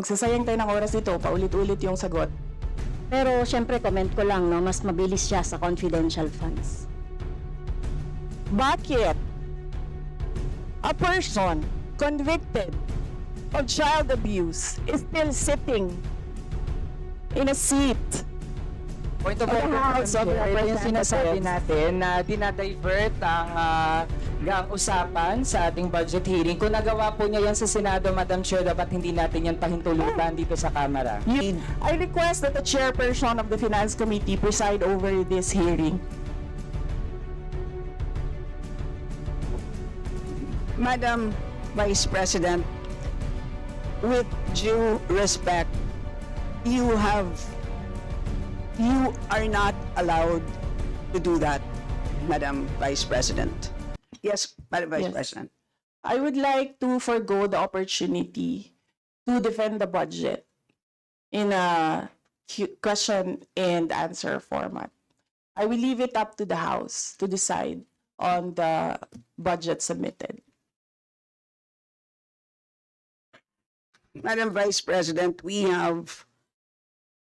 Magsasayang tayo ng oras dito, paulit-ulit yung sagot. Pero syempre comment ko lang, no, mas mabilis siya sa confidential funds. Bakit a person convicted of child abuse is still sitting in a seat? Point of Okay, order, House of Chair. Ito yung sinasabi Representatives. natin na dinadivert ang usapan sa ating budget hearing. Kung nagawa po niya yan sa Senado, Madam Chair, dapat hindi natin yan pahintulutan dito sa Kamara. I request that the chairperson of the Finance Committee preside over this hearing. Madam Vice President, with due respect, you are not allowed to do that, Madam Vice President. Yes, Madam Vice Yes. President. I would like to forgo the opportunity to defend the budget in a question and answer format. I will leave it up to the House to decide on the budget submitted. Madam Vice President, we have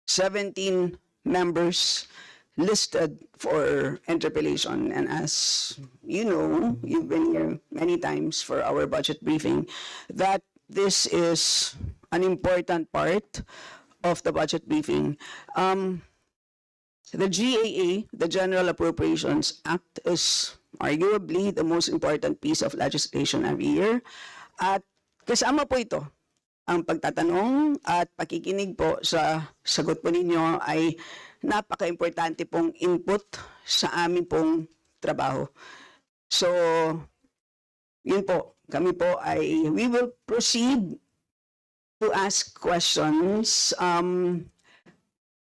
17 members listed for interpellation. And as you know, you've been here many times for our budget briefing, that this is an important part of the budget briefing. The GAA, the General Appropriations Act, is arguably the most important piece of legislation every year. At kasama po ito, ang pagtatanong at pakikinig po sa sagot po ninyo ay napaka-importante pong input sa aming pong trabaho. So, yun po, kami po ay, we will proceed to ask questions.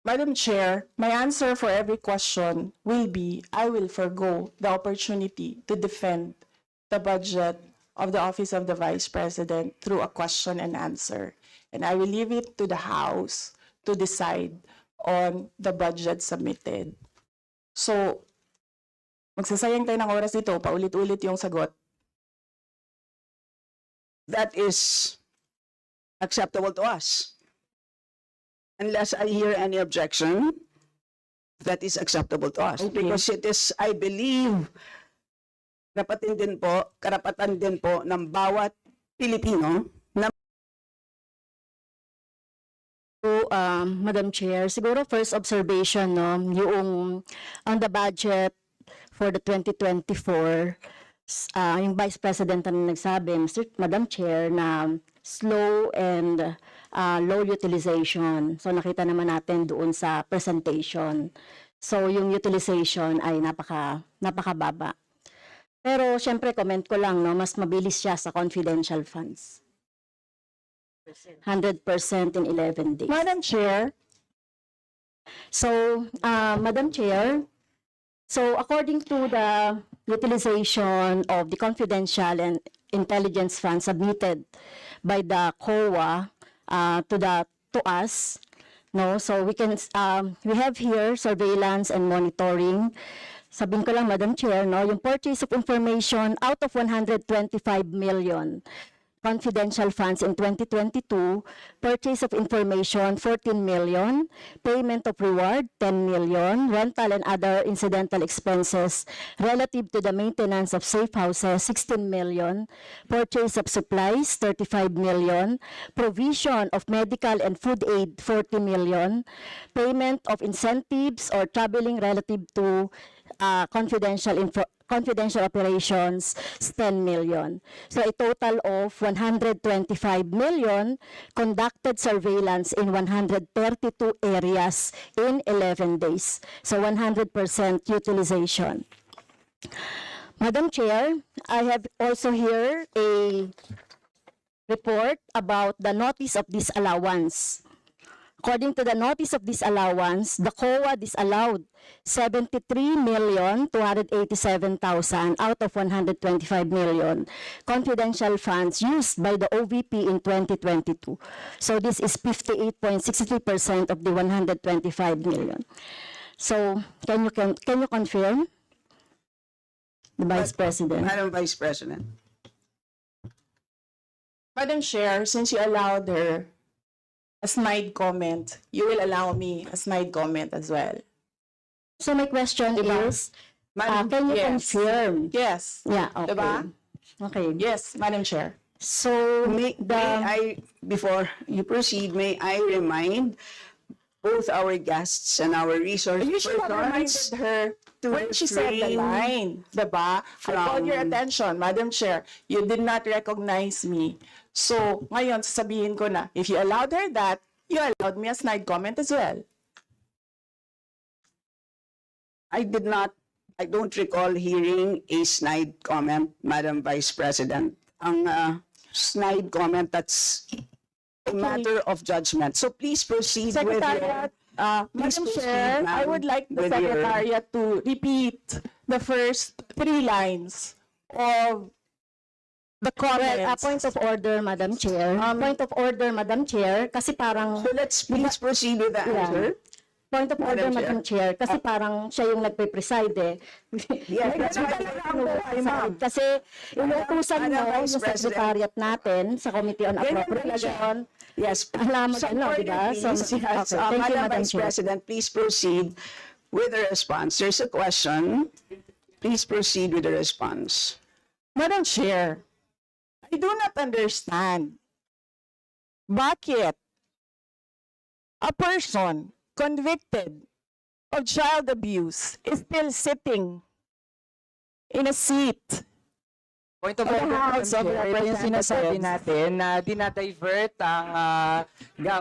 Madam Chair, my answer for every question will be, I will forgo the opportunity to defend the budget of the Office of the Vice President through a question and answer. And I will leave it to the House to decide on the budget submitted. So, magsasayang tayo ng oras dito, paulit-ulit yung sagot. That is acceptable to us. Unless I hear any objection, that is acceptable to us. Okay. Because it is, I believe, karapatan din po ng bawat Pilipino na So, Madam Chair, siguro first observation, no, yung on the budget for the 2024, yung Vice President na nagsabi, Madam Chair, na slow and low utilization. So, nakita naman natin doon sa presentation. So, yung utilization ay napakababa. Pero, syempre, comment ko lang, no, mas mabilis siya sa confidential funds. 100% in 11 days. Madam Chair, So, Madam Chair, so according to the utilization of the confidential and intelligence funds submitted by the COA to us, no, so we have here surveillance and monitoring. Sabihin ko lang, Madam Chair, no, yung purchase of information out of 125 million confidential funds in 2022, purchase of information 14 million, payment of reward 10 million, rental and other incidental expenses relative to the maintenance of safe houses 16 million, purchase of supplies 35 million, provision of medical and food aid 40 million, payment of incentives or traveling relative to confidential operations is 10 million. So a total of 125 million conducted surveillance in 132 areas in 11 days. So 100% utilization. Madam Chair, I have also here a report about the notice of disallowance. According to the notice of disallowance, the COA disallowed 73,287,000 out of 125 million confidential funds used by the OVP in 2022. So this is 58.63% of the 125 million. So can you confirm, the Vice President? Madam Vice President. Madam Chair, since you allowed her a snide comment, you will allow me a snide comment as well. So my question Diba? is, Madam, can you yes. confirm? Yes. Yeah, okay. Diba? Okay. Yes, Madam Chair. So, May I, before you proceed, may I remind both our guests and our resource You should have reminded persons her when she said the refrain line, diba? I called your attention, Madam Chair. You did not recognize me. So, ngayon, sasabihin ko na, if you allowed her that, you allowed me a snide comment as well. I don't recall hearing a snide comment, Madam Vice President. Ang snide comment, that's a matter of judgment. So please proceed with Secretariat, Please Madam proceed, Chair, I ma'am, would like the with your- Secretariat to repeat the first 3 lines of the well, comments. point of order, Madam Chair. Point of order, Madam Chair, kasi parang, So let's please proceed with the answer. point of order, Madam Madam Chair, kasi parang siya yung nagpe-preside eh. Yes, that's why Kasi inutusan Madam mo Vice yung President. secretariat natin sa Committee on Appropriation. Yes. Alam mo, Some ano, order, diba? So, please. Yes. okay, thank you, Madam Madam Vice Chair. President, please proceed with the response. There's a question. Please proceed with the response. Madam Chair, I do not understand. Bakit a person convicted of child abuse is still sitting in a seat? Point of Of the order, House Madam of Chair. Ito yung sinasabi Representatives. natin na dinadivert ang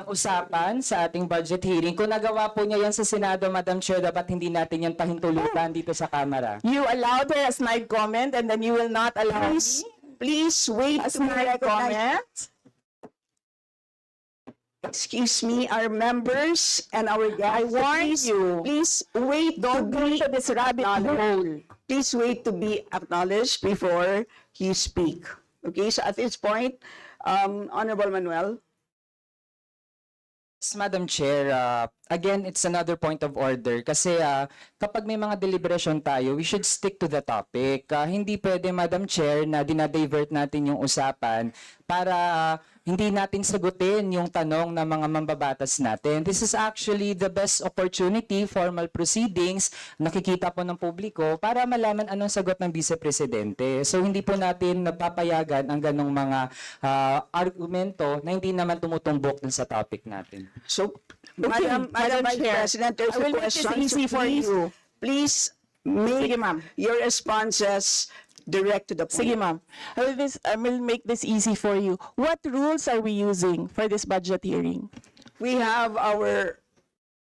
usapan sa ating budget hearing. Kung nagawa po niya yan sa Senado, Madam Chair, dapat hindi natin yan pahintulutan dito sa Kamara. You allowed her a snide comment and then you will not allow Please, me please wait a to be snide recognized. comment? Excuse me, our members and our guests. I warn please, you. Please wait Don't to go be into this rabbit hole. Please wait to be acknowledged before you speak. Okay, so at this point, Honorable Manuel. Yes, Madam Chair, again, it's another point of order kasi kapag may mga deliberation tayo, we should stick to the topic. Hindi pwede, Madam Chair, na dinadivert natin yung usapan para hindi natin sagutin yung tanong ng mga mambabatas natin. This is actually the best opportunity, formal proceedings, nakikita po ng publiko para malaman anong sagot ng Vice Presidente. So hindi po natin napapayagan ang ganong mga argumento na hindi naman tumutumbok dun sa topic natin. So, Okay, Madam Madam Vice Chair, President, there's I will a make this question. easy So for please, you. Please make Sige, ma'am. your responses direct to the point. Sige, ma'am. I will make this easy for you. What rules are we using for this budget hearing? We have our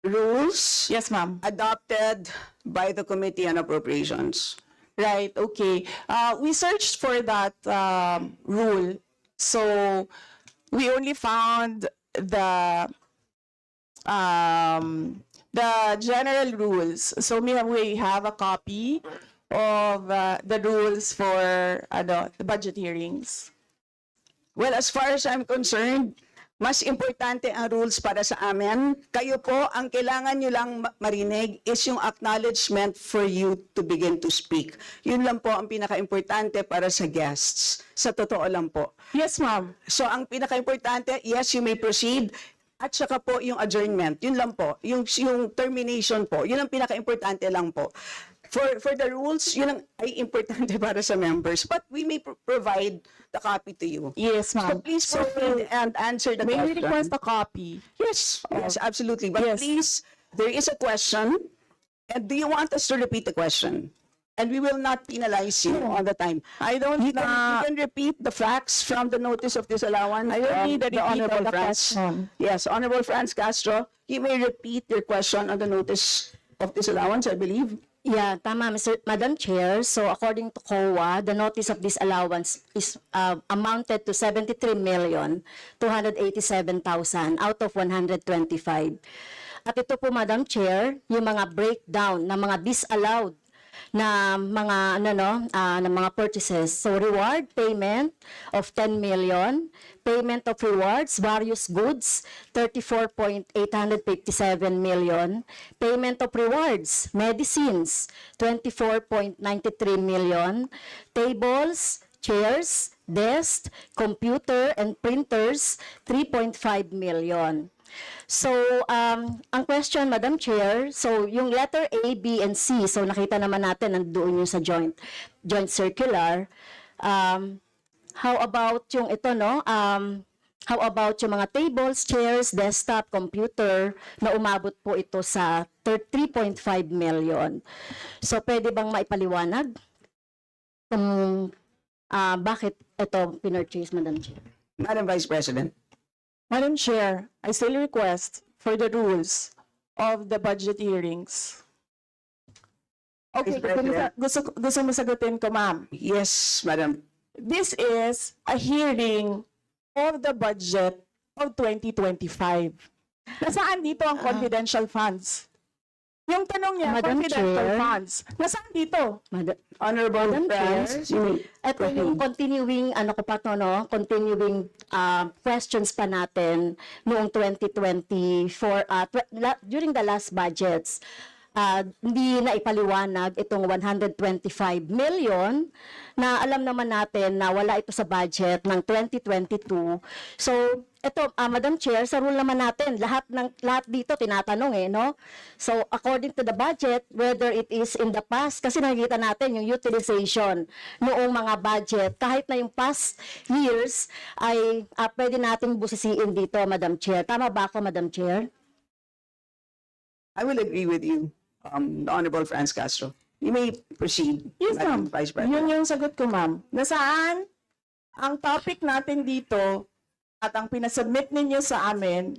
rules Yes, ma'am. adopted by the Committee on Appropriations. Right, okay. We searched for that rule. So we only found the general rules. So we have a copy of the rules for the budget hearings. Well, as far as I'm concerned, mas importante ang rules para sa amin. Kayo po, ang kailangan nyo lang marinig is yung acknowledgement for you to begin to speak. Yun lang po ang pinaka-importante para sa guests. Sa totoo lang po. Yes, ma'am. So, ang pinaka-importante, yes, you may proceed. At saka po yung adjournment. Yun lang po. Yung termination po. Yun ang pinaka-importante lang po. For the rules, yun ang ay importante para sa members. But we may provide the copy to you. Yes, So ma'am. please proceed and answer the May we question. request a copy? Yes, yes, absolutely. But Yes. please, there is a question. And do you want us to repeat the question? And we will not penalize you all the time. I don't You can repeat the facts from the notice of disallowance. I don't from need a repeat of Honorable the Franz. question. Yes, Honorable Franz Castro, you may repeat your question on the notice of disallowance, I believe. Yeah, tama, Madam Chair. So according to COA, the notice of disallowance is amounted to 73,287,000 out of 125. At ito po, Madam Chair, yung mga breakdown ng mga disallowed na mga na mga purchases. So reward payment of 10 million, payment of rewards, various goods, 34.857 million, payment of rewards, medicines, 24.93 million, tables, chairs, desks, computer and printers, 3.5 million. So, ang question, Madam Chair, so yung letter A, B, and C, so nakita naman natin nandoon yung sa joint circular. How about yung ito, no? How about yung mga tables, chairs, desktop, computer, na umabot po ito sa 3.5 million. So, pwede bang maipaliwanag kung bakit ito pinurchase, Madam Chair? Madam Vice President. Madam Chair, I still request for the rules of the budget hearings. Okay, Vice President. gusto mo sagutin ko, ma'am. Yes, Madam. This is a hearing of the budget of 2025. Nasaan dito ang confidential funds? Yung tanong niya, Madam confidential Chair. funds. Nasaan dito? Honorable Madam Chair, friends, you may ito yung continuing, ano ko pa to, no? Continuing questions pa natin noong 2024, during the last budgets. Hindi na ipaliwanag itong 125 million na alam naman natin na wala ito sa budget ng 2022. So, ito, Madam Chair, sa rule naman natin, lahat dito tinatanong no? So, according to the budget, whether it is in the past, kasi nakikita natin yung utilization noong mga budget, kahit na yung past years, ay pwede nating busisiin dito, Madam Chair. Tama ba ako, Madam Chair? I will agree with you, the Honorable Franz Castro. You may proceed, Yes, Madam ma'am. Vice President. Yun yung sagot ko, ma'am. Nasaan ang topic natin dito at ang pinasubmit ninyo sa amin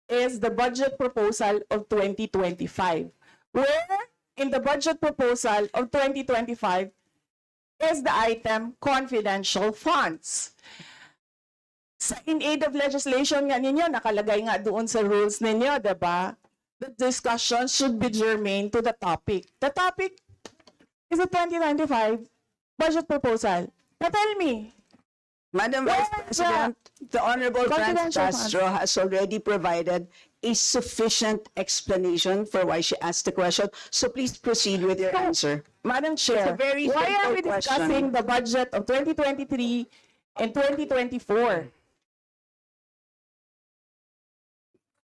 is the budget proposal of 2025. Where in the budget proposal of 2025 is the item confidential funds. In aid of legislation nga ninyo, nakalagay nga doon sa rules ninyo, diba? The discussion should be germane to the topic. The topic is the 2025 budget proposal. Now tell me, Madam Vice Where President, the Honorable Franz confidential Castro has already provided a sufficient explanation for why she asked the question. So please proceed with your answer. Madam It's a Chair, very why are we simple discussing question. the budget of 2023 and 2024?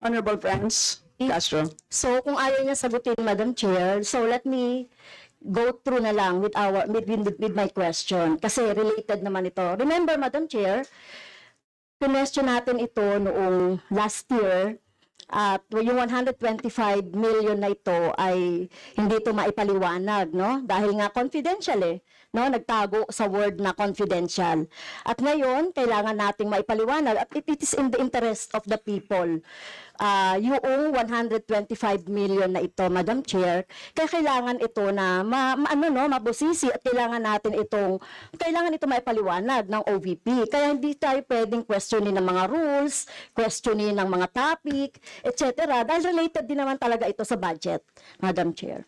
Honorable Franz Castro. So, kung ayaw niya sagutin, Madam Chair, so let me go through na lang with my question kasi related naman ito. Remember, Madam Chair, question natin ito noong last year at yung 125 million na ito ay hindi ito maipaliwanag, no? Dahil nga confidential no? Nagtago sa word na confidential. At ngayon, kailangan nating maipaliwanag at it is in the interest of the people. Yung 125 million na ito, Madam Chair, kaya kailangan ito na mabusisi at kailangan ito maipaliwanag ng OVP. Kaya hindi tayo pwedeng questionin ng mga rules, questionin ng mga topic, etc. Dahil related din naman talaga ito sa budget, Madam Chair.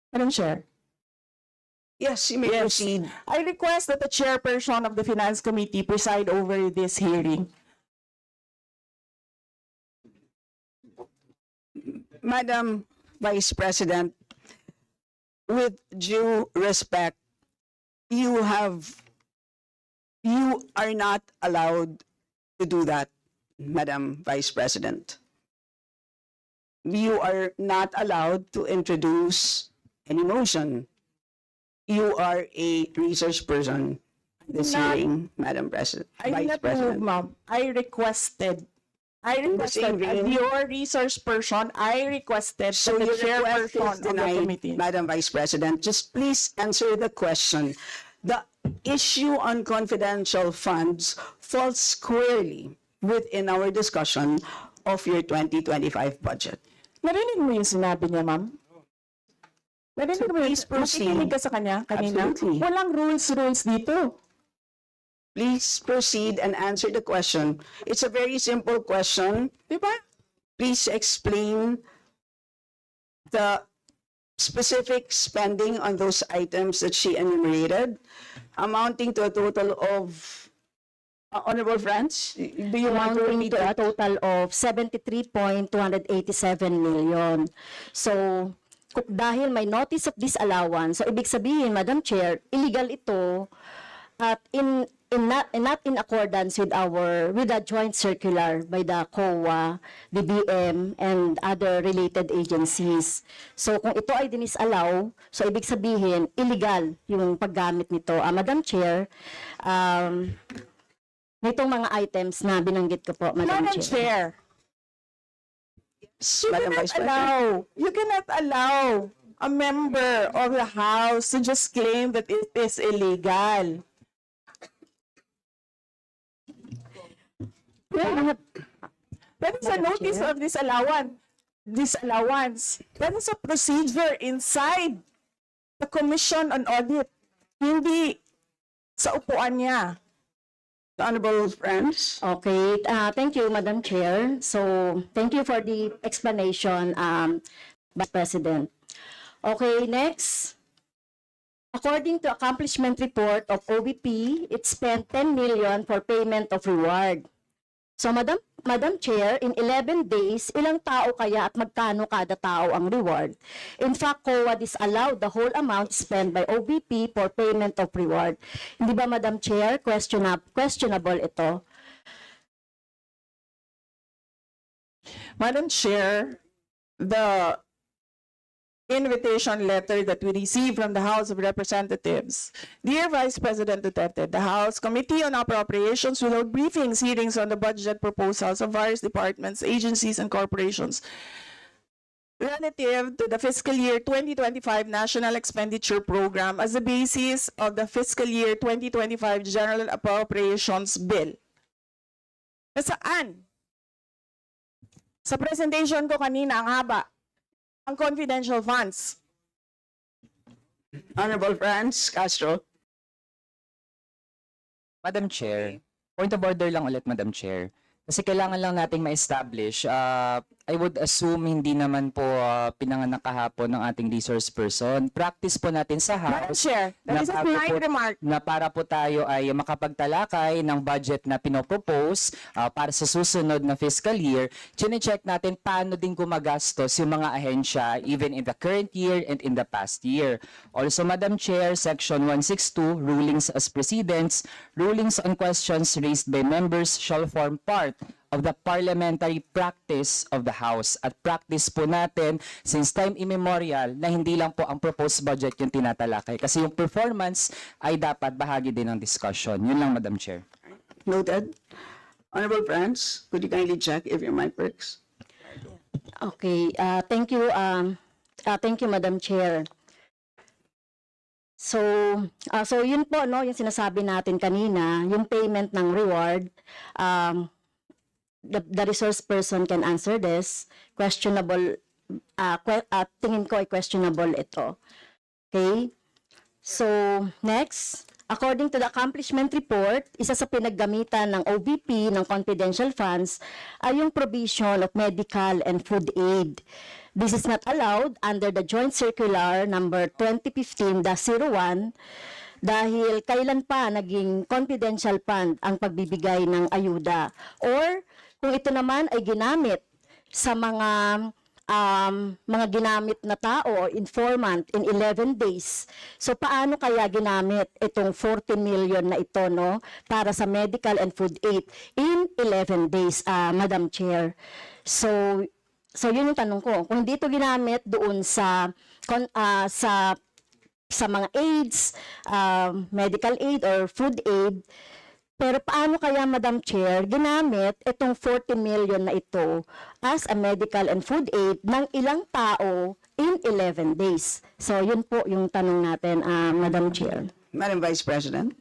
Madam Chair, Yes, you may proceed. I request that the chairperson of the Finance Committee preside over this hearing. Madam Vice President, with due respect, you are not allowed to do that, Madam Vice President. You are not allowed to introduce any motion. You are a research person in this Not- hearing, Madam President, I did Vice not move, President. ma'am. I requested the same as vein. your research person, I requested So that the your request is chairperson of the denied, committee. Madam Vice President. Just please answer the question. The issue on confidential funds falls squarely within our discussion of your 2025 budget. Narinig mo yung sinabi niya, ma'am? Narinig So mo yung please proceed. nakikinig ka sa kanya kanina? Absolutely. Walang rules dito. Please proceed and answer the question. It's a very simple question. Di ba? Please explain the specific spending on those items that she enumerated, amounting to a total of, Honorable Franz, do you want to Amounting repeat to a that? total of 73.287 million. So, dahil may notice of disallowance, so ibig sabihin, Madam Chair, illegal ito at not in accordance with the joint circular by the COA, DBM, and other related agencies. So kung ito ay dinisallow, so ibig sabihin illegal yung paggamit nito. Madam Chair, nitong mga items na binanggit ko po, Madam Madam Chair. Chair, Madam Vice President. you cannot allow a member of the House to just claim that it is illegal. That is a Madam notice Chair. of disallowance. That is a procedure inside the Commission on Audit. Hindi sa upuan niya. Honorable friends, Okay, thank you, Madam Chair. So, thank you for the explanation, Vice President. Okay, next. According to accomplishment report of OVP, it spent 10 million for payment of reward. So, Madam Chair, in 11 days, ilang tao kaya at magkano kada tao ang reward? In fact, COA disallowed the whole amount spent by OVP for payment of reward. Hindi ba, Madam Chair, questionable ito? Madam Chair, the invitation letter that we received from the House of Representatives. Dear Vice President Duterte, the House Committee on Appropriations will hold briefings, hearings on the budget proposals of various departments, agencies, and corporations relative to the fiscal year 2025 National Expenditure Program as the basis of the fiscal year 2025 General Appropriations Bill. Nasaan? Sa presentation ko kanina, ang haba. Ang confidential funds. Honorable friends, Castro. Madam Chair, point of order lang ulit, Madam Chair. Kasi kailangan lang nating ma-establish. I would assume hindi naman po pinanganak kahapon ng ating resource person. Practice po natin sa Madam House Chair, that is a bago kind po- remark. na para po tayo ay makapagtalakay ng budget na pinopropose para sa susunod na fiscal year, chine-check natin paano din gumagastos yung mga ahensya even in the current year and in the past year. Also, Madam Chair, Section 162, Rulings as Precedents, rulings on questions raised by members shall form part of the parliamentary practice of the House. At practice po natin since time immemorial na hindi lang po ang proposed budget yung tinatalakay. Kasi yung performance ay dapat bahagi din ng discussion. Yun lang, Madam Chair. Noted. Honorable friends, could you kindly check if your mic works? Okay, thank you, Madam Chair. So, so yun po, no, yung sinasabi natin kanina, yung payment ng reward, the resource person can answer this. Questionable, tingin ko ay questionable ito. Okay? So, next, according to the accomplishment report, isa sa pinaggamitan ng OVP ng confidential funds ay yung provision of medical and food aid. This is not allowed under the Joint Circular number 2015-01 dahil kailan pa naging confidential fund ang pagbibigay ng ayuda. Or kung ito naman ay ginamit sa mga ginamit na tao o informant in 11 days. So paano kaya ginamit itong 14 million na ito, no, para sa medical and food aid in 11 days, Madam Chair? So yun yung tanong ko. Kung hindi ito ginamit doon sa mga aids, medical aid or food aid, pero paano kaya, Madam Chair, ginamit itong 14 million na ito as a medical and food aid ng ilang tao in 11 days? So, yun po yung tanong natin, Madam Chair. Madam Vice President.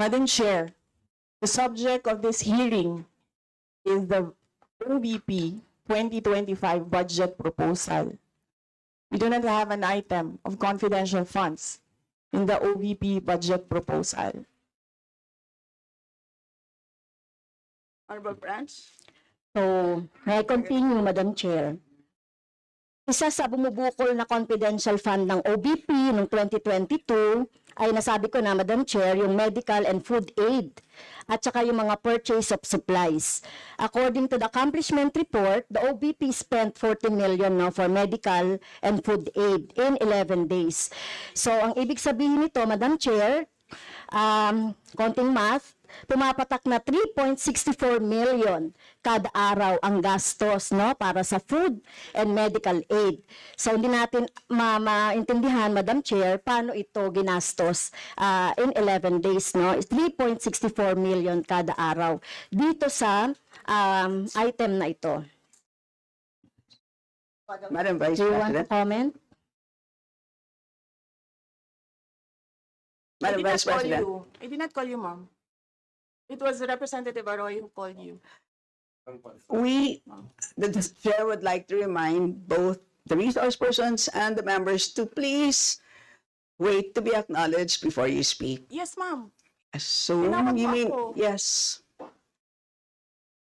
Madam Chair, the subject of this hearing is the OVP 2025 budget proposal. We do not have an item of confidential funds in the OVP budget proposal. Honorable friends. So, may I continue, Madam Chair? Isa sa bumubukol na confidential fund ng OVP noong 2022 ay nasabi ko na, Madam Chair, yung medical and food aid at saka yung mga purchase of supplies. According to the accomplishment report, the OVP spent 14 million now for medical and food aid in 11 days. So, ang ibig sabihin nito, Madam Chair, konting math, pumapatak na 3.64 million kada araw ang gastos, no, para sa food and medical aid. So hindi natin maintindihan, Madam Chair, paano ito ginastos in 11 days, no? 3.64 million kada araw dito sa item na ito. Madam Vice Do you want to President. comment? Madam Vice President. I did not call you, ma'am. It was Representative Arroyo who called you. The chair would like to remind both the resource persons and the members to please wait to be acknowledged before you speak. Yes, ma'am. So, Tinawag you mo mean, ako. yes,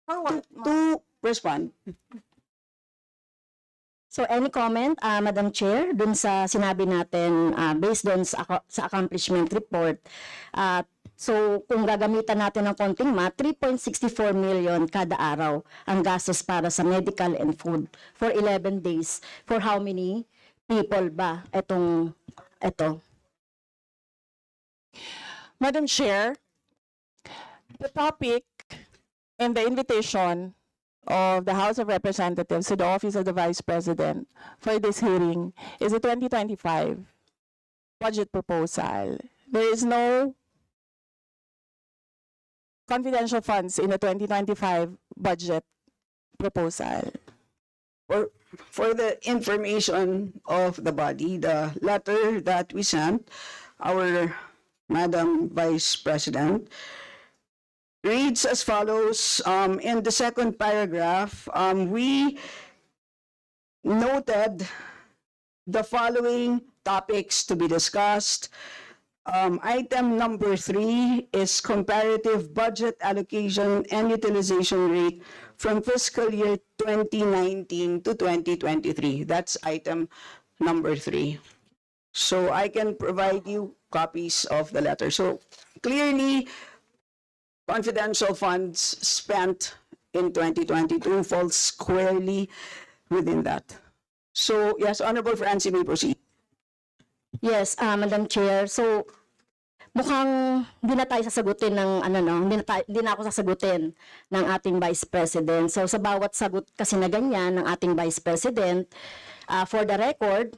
For what, ma'am? to respond. So any comment, Madam Chair, dun sa sinabi natin based dun sa accomplishment report? So kung gagamitan natin ng konting math, 3.64 million kada araw ang gastos para sa medical and food for 11 days. For how many people ba ito? Madam Chair, the topic and the invitation of the House of Representatives to the Office of the Vice President for this hearing is the 2025 budget proposal. There is no confidential funds in the 2025 budget proposal. For the information of the body, the letter that we sent, our Madam Vice President, reads as follows. In the second paragraph, we noted the following topics to be discussed. Item number 3 is comparative budget allocation and utilization rate from fiscal year 2019 to 2023. That's item number 3. So I can provide you copies of the letter. So clearly, confidential funds spent in 2022 falls squarely within that. So yes, Honorable Francie may proceed. Yes, Madam Chair. So, mukhang hindi na tayo sasagutin ng hindi na ako sasagutin ng ating Vice President. So, sa bawat sagot kasi na ganyan ng ating Vice President, for the record,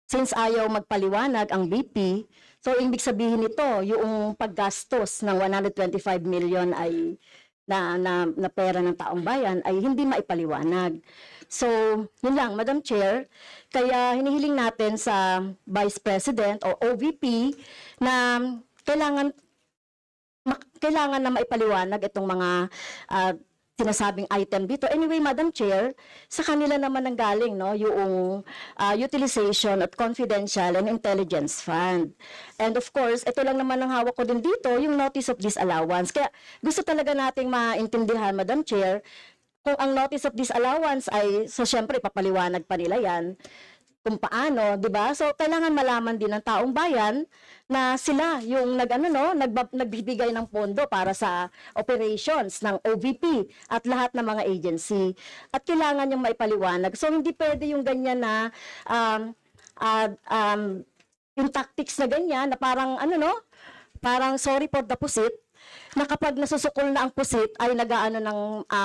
since ayaw magpaliwanag ang VP, so ibig sabihin nito, yung paggastos ng 125 million ay na pera ng taong bayan ay hindi maipaliwanag. So, yun lang, Madam Chair. Kaya hinihiling natin sa Vice President o OVP na kailangan na maipaliwanag itong mga sinasabing item dito. Anyway, Madam Chair, sa kanila naman ang galing, no, yung utilization at confidential and intelligence fund. And of course, ito lang naman ang hawak ko din dito, yung notice of disallowance. Kaya gusto talaga nating maintindihan, Madam Chair, kung ang notice of disallowance ay, so syempre, papaliwanag pa nila yan, kung paano, di ba? So, kailangan malaman din ng taong bayan na sila yung nagbibigay ng pondo para sa operations ng OVP at lahat ng mga agency. At kailangan yung maipaliwanag. So, hindi pwede yung ganyan na yung tactics na ganyan na parang parang sorry for the pusit, na kapag nasusukol na ang pusit ay nagaano ng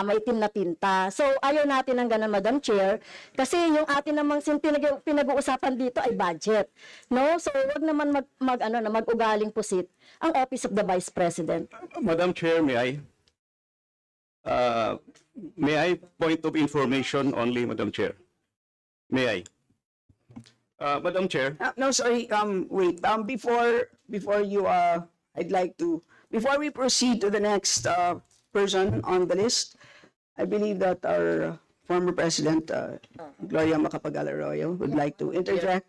maitim na tinta. So ayaw natin ng ganun, Madam Chair, kasi yung atin namang pinag-uusapan dito ay budget. No? So wag naman mag-ugaling pusit ang Office of the Vice President. Madam Chair, may I point of information only, Madam Chair? May I? Madam Chair, No, sorry, wait, before you, I'd like to, before we proceed to the next person on the list, I believe that our former President, Gloria Macapagal-Arroyo, would like to interject.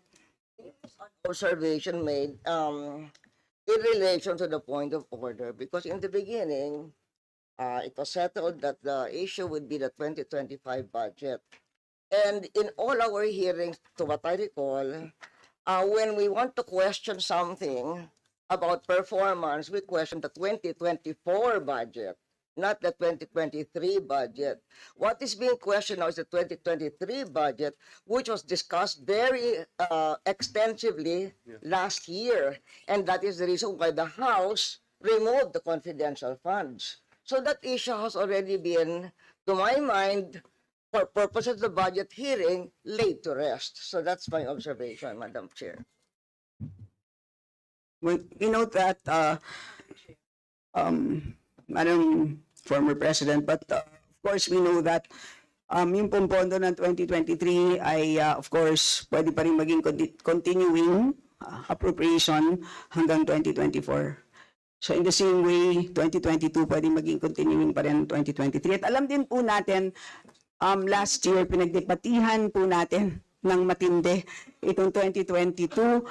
Observation made in relation to the point of order, because in the beginning, it was settled that the issue would be the 2025 budget. And in all our hearings, to what I recall, when we want to question something about performance, we question the 2024 budget. not the 2023 budget. What is being questioned now is the 2023 budget, which was discussed very extensively last year. And that is the reason why the House removed the confidential funds. So that issue has already been, to my mind, for purposes of the budget hearing, laid to rest. So that's my observation, Madam Chair. We note that, Madam former President, but of course we know that yung pong pondo ng 2023 ay of course pwede pa rin maging continuing appropriation hanggang 2024. So in the same way, 2022 pwede maging continuing pa rin 2023. At alam din po natin, last year pinagdebatihan po natin ng matindi itong 2022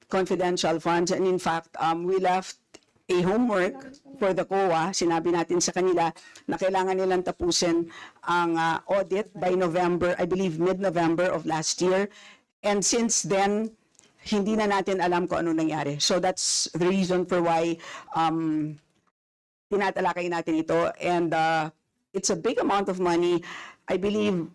confidential funds, and in fact, we left a homework for the COA. Sinabi natin sa kanila na kailangan nilang tapusin ang audit by November, I believe mid-November of last year. And since then, hindi na natin alam kung ano nangyari. So that's the reason for why tinatalakay natin ito. And it's a big amount of money. I believe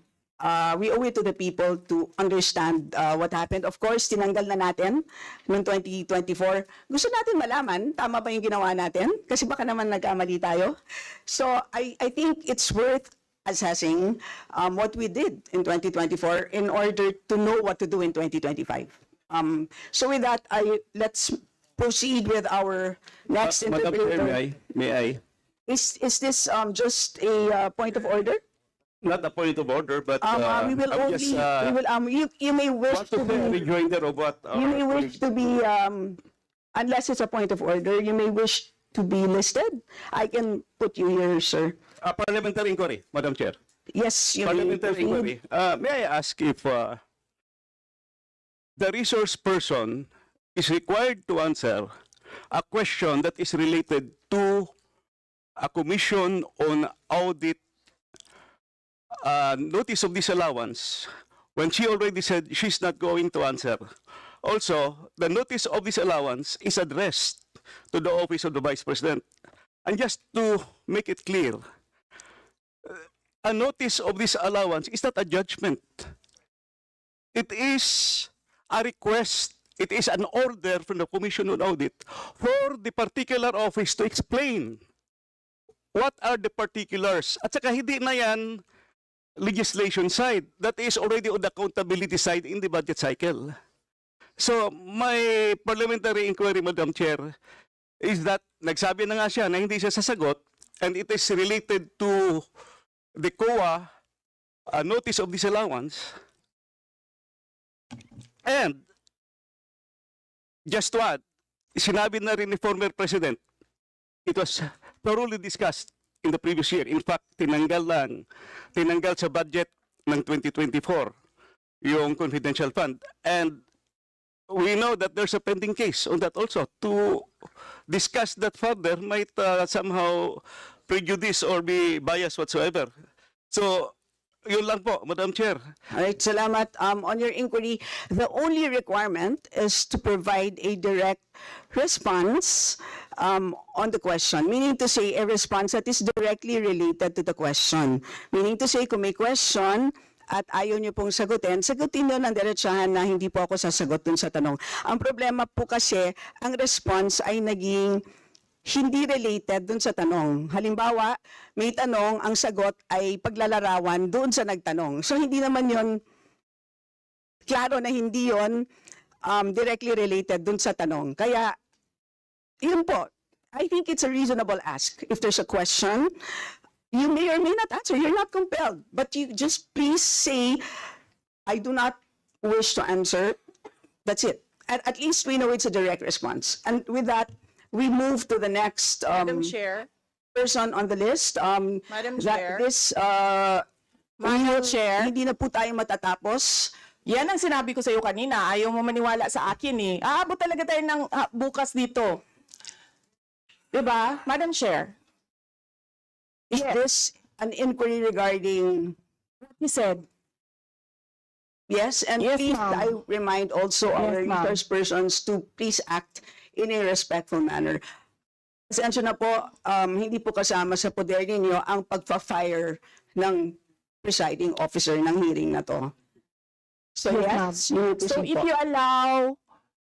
we owe it to the people to understand what happened. Of course, tinanggal na natin noong 2024. Gusto natin malaman, tama ba yung ginawa natin? Kasi baka naman nagkamali tayo. So I think it's worth assessing what we did in 2024 in order to know what to do in 2025. So with that, let's proceed with our next Madam Chair, interpreter. may I? Is this just a point of order? Not a point of order, but We will I'm only, just we will, you may wish want to to be, rejoinder of what you may wish to be, unless it's a point of order, you may wish to be listed. I can put you here, sir. parliamentary inquiry, Madam Chair. Yes, you may Parliamentary inquiry. proceed. May I ask if the resource person is required to answer a question that is related to a commission on audit notice of disallowance when she already said she's not going to answer. Also, the notice of disallowance is addressed to the office of the Vice President. And just to make it clear, a notice of disallowance is not a judgment. It is a request. It is an order from the Commission on Audit for the particular office to explain what are the particulars. At saka hindi na yan legislation side. That is already on the accountability side in the budget cycle. So, my parliamentary inquiry, Madam Chair, is that nagsabi na nga siya na hindi siya sasagot, and it is related to the COA notice of disallowance. And, just to add, sinabi na rin ni former President, it was thoroughly discussed in the previous year. In fact, tinanggal sa budget ng 2024 yung confidential fund. And we know that there's a pending case on that also. To discuss that further might somehow prejudice or be biased whatsoever. So, yun lang po, Madam Chair. All right, salamat. On your inquiry, the only requirement is to provide a direct response on the question. Meaning to say, a response that is directly related to the question. Meaning to say, kung may question at ayaw niyo pong sagutin niyo ng diretsahan na hindi po ako sasagot dun sa tanong. Ang problema po kasi, ang response ay naging hindi related dun sa tanong. Halimbawa, may tanong, ang sagot ay paglalarawan doon sa nagtanong. So hindi naman yon klaro na hindi yon directly related dun sa tanong. Kaya, yun po, I think it's a reasonable ask. If there's a question, you may or may not answer. You're not compelled. But you just please say, I do not wish to answer. That's it. At least we know it's a direct response. And with that, we move to the next Madam Chair, person on the list. Madam Chair. Madam Chair. Hindi na po tayo matatapos. Yan ang sinabi ko sa iyo kanina. Ayaw mo maniwala sa akin eh. Aabot talaga tayo ng bukas dito. Diba? Madam Chair. Is this an inquiry regarding? He said, Yes, and Yes, please, ma'am. I remind also our Yes, ma'am. resource persons to please act in a respectful manner. Pasensya na po, hindi po kasama sa poder ninyo ang pagpa-fire ng presiding officer ng hearing na to. So yes, you may So proceed if po. you allow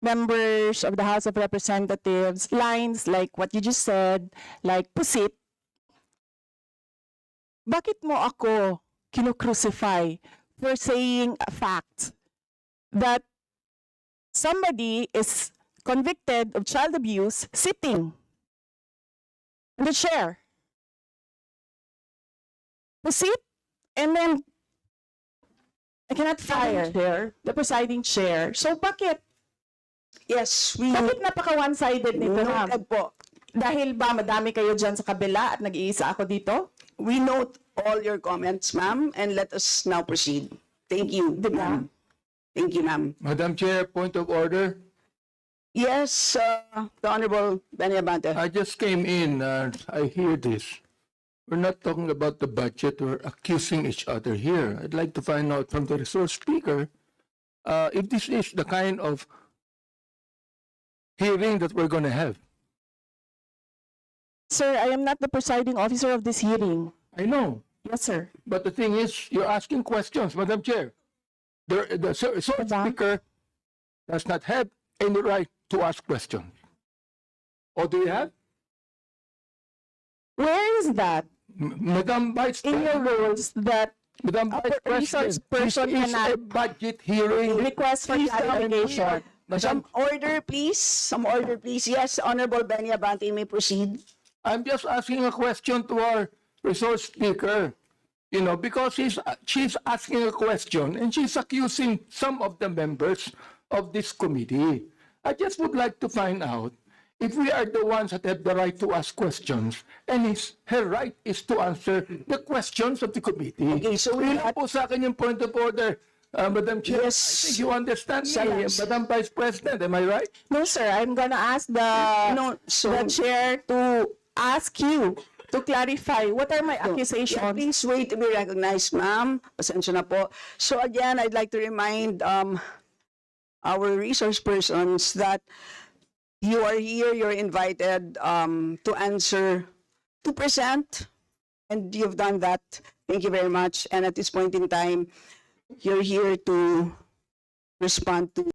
members of the House of Representatives lines like what you just said, like pusit, bakit mo ako kinukrucify for saying a fact that somebody is convicted of child abuse sitting in the chair? Pusit, and then I cannot fire the presiding chair. So bakit? Yes, we Bakit napaka one-sided nito, ma'am? noted po. Dahil ba madami kayo dyan sa kabila at nag-iisa ako dito? We note all your comments, ma'am, and let us now proceed. Thank you, ma'am. Thank you, ma'am. Madam Chair, point of order. Yes, the Honorable Benny Abante. I just came in and I hear this. We're not talking about the budget. We're accusing each other here. I'd like to find out from the resource speaker if this is the kind of hearing that we're going to have. Sir, I am not the presiding officer of this hearing. I know, Yes, sir. but the thing is, you're asking questions, Madam Chair. The resource Madam? speaker does not have any right to ask questions. Or do you have? Where is that Madam Vice in your President, rules that Madam a Vice resource President, person this is a cannot budget hearing. request for clarification? Some order, please. Some order, please. Yes, Honorable Benny Abante, you may proceed. I'm just asking a question to our resource speaker, you know, because she's asking a question and she's accusing some of the members of this committee. I just would like to find out if we are the ones that have the right to ask questions and her right is to answer the questions of the committee. Okay, so we Yun lang po sa akin yung point of order, Madam Chair. Yes. I think you understand me, Salamat. Madam Vice President, am I right? No, sir. I'm gonna ask the No, so the chair to ask you to clarify what are my yeah, accusations. please wait to be recognized, ma'am. Pasensya na po. So again, I'd like to remind our resource persons that you are here, you're invited to answer, to present, and you've done that. Thank you very much. And at this point in time, you're here to respond to